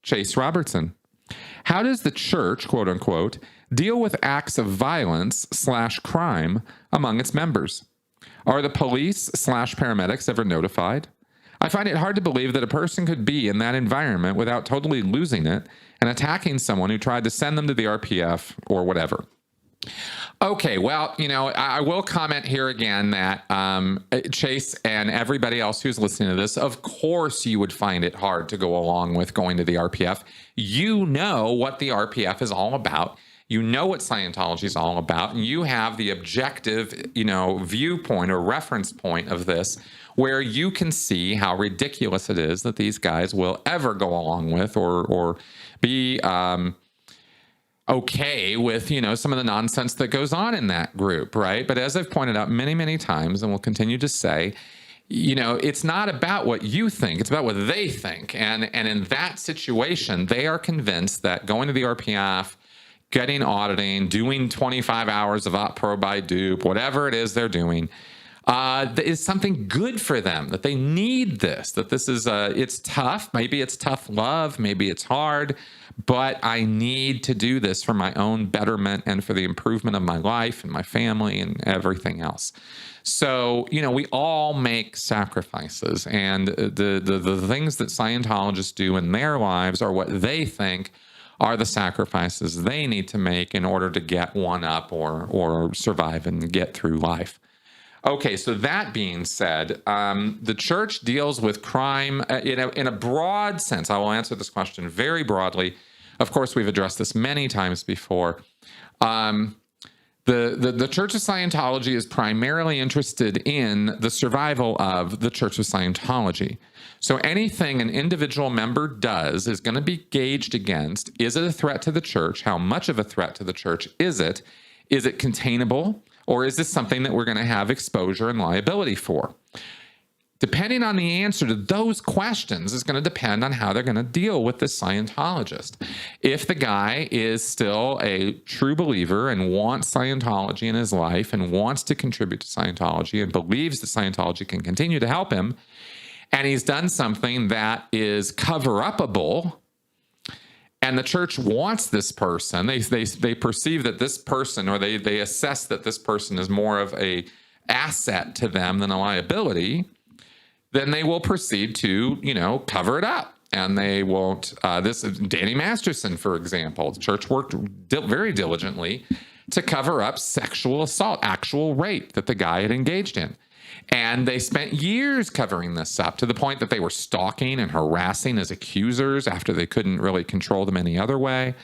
Chase Robertson. How does the church, quote unquote, deal with acts of violence/crime among its members? Are the police/paramedics ever notified? I find it hard to believe that a person could be in that environment without totally losing it and attacking someone who tried to send them to the RPF or whatever. Okay, well, I will comment here again that Chase and everybody else who's listening to this, of course you would find it hard to go along with going to the RPF. You know what the RPF is all about. You know what Scientology is all about, and you have the objective, viewpoint or reference point of this, where you can see how ridiculous it is that these guys will ever go along with or be okay with, some of the nonsense that goes on in that group, right? But as I've pointed out many, many times, and will continue to say, it's not about what you think, it's about what they think. And in that situation, they are convinced that going to the RPF, getting auditing, doing 25 hours of op pro by dupe, whatever it is they're doing, is something good for them, that they need this, that this is, it's tough. Maybe it's tough love, maybe it's hard, but I need to do this for my own betterment and for the improvement of my life and my family and everything else. So, we all make sacrifices, and the things that Scientologists do in their lives are what they think are the sacrifices they need to make in order to get one up or survive and get through life. Okay, so that being said, the church deals with crime in a broad sense. I will answer this question very broadly. Of course, we've addressed this many times before. The Church of Scientology is primarily interested in the survival of the Church of Scientology. So anything an individual member does is going to be gauged against, is it a threat to the church? How much of a threat to the church is it? Is it containable? Or is this something that we're going to have exposure and liability for? Depending on the answer to those questions is going to depend on how they're going to deal with this Scientologist. If the guy is still a true believer and wants Scientology in his life and wants to contribute to Scientology and believes that Scientology can continue to help him, and he's done something that is cover-upable, and the church wants this person, they perceive that this person, or they assess that this person is more of a asset to them than a liability, then they will proceed to, cover it up. And they won't, this is Danny Masterson, for example. The church worked very diligently to cover up sexual assault, actual rape that the guy had engaged in. And they spent years covering this up to the point that they were stalking and harassing his accusers after they couldn't really control them any other way.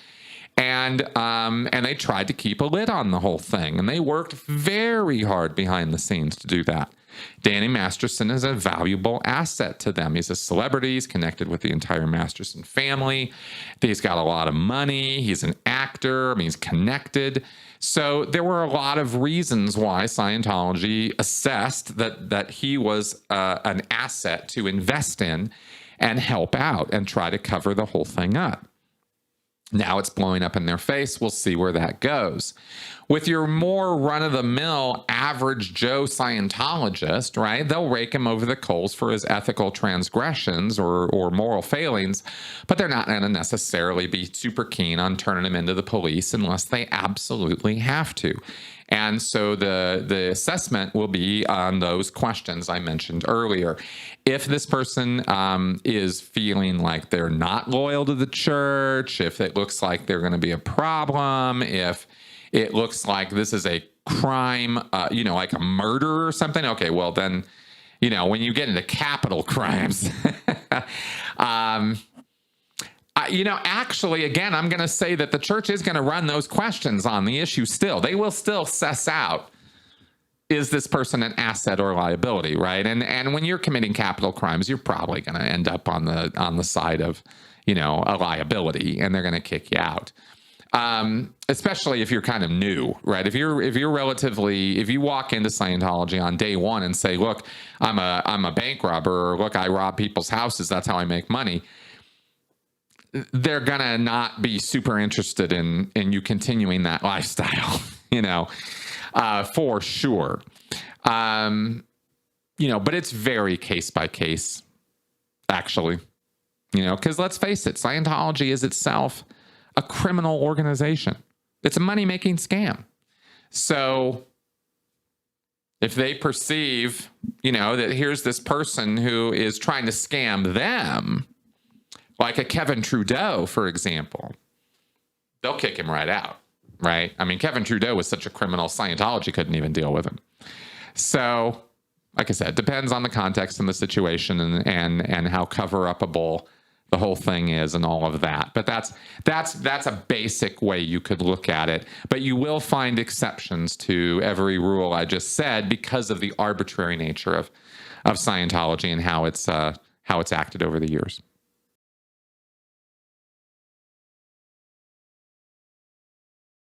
And they tried to keep a lid on the whole thing. And they worked very hard behind the scenes to do that. Danny Masterson is a valuable asset to them. He's a celebrity. He's connected with the entire Masterson family. He's got a lot of money. He's an actor. He's connected. So there were a lot of reasons why Scientology assessed that he was an asset to invest in and help out and try to cover the whole thing up. Now it's blowing up in their face. We'll see where that goes. With your more run-of-the-mill average Joe Scientologist, right, they'll rake him over the coals for his ethical transgressions or moral failings, but they're not going to necessarily be super keen on turning him into the police unless they absolutely have to. And so the assessment will be on those questions I mentioned earlier. If this person is feeling like they're not loyal to the church, if it looks like they're going to be a problem, if it looks like this is a crime, like a murder or something, okay, well then, when you get into capital crimes, actually, again, I'm going to say that the church is going to run those questions on the issue still. They will still suss out, is this person an asset or liability, right? And when you're committing capital crimes, you're probably going to end up on the side of, a liability, and they're going to kick you out. Especially if you're kind of new, right? If you walk into Scientology on day one and say, look, I'm a bank robber, or look, I rob people's houses, that's how I make money, they're gonna not be super interested in you continuing that lifestyle, for sure. But it's very case by case, actually. because let's face it, Scientology is itself a criminal organization. It's a money-making scam. So if they perceive, that here's this person who is trying to scam them, like a Kevin Trudeau, for example, they'll kick him right out, right? I mean, Kevin Trudeau was such a criminal, Scientology couldn't even deal with him. So, like I said, it depends on the context and the situation and how cover-upable the whole thing is and all of that. But that's a basic way you could look at it. But you will find exceptions to every rule I just said because of the arbitrary nature of Scientology and how it's acted over the years.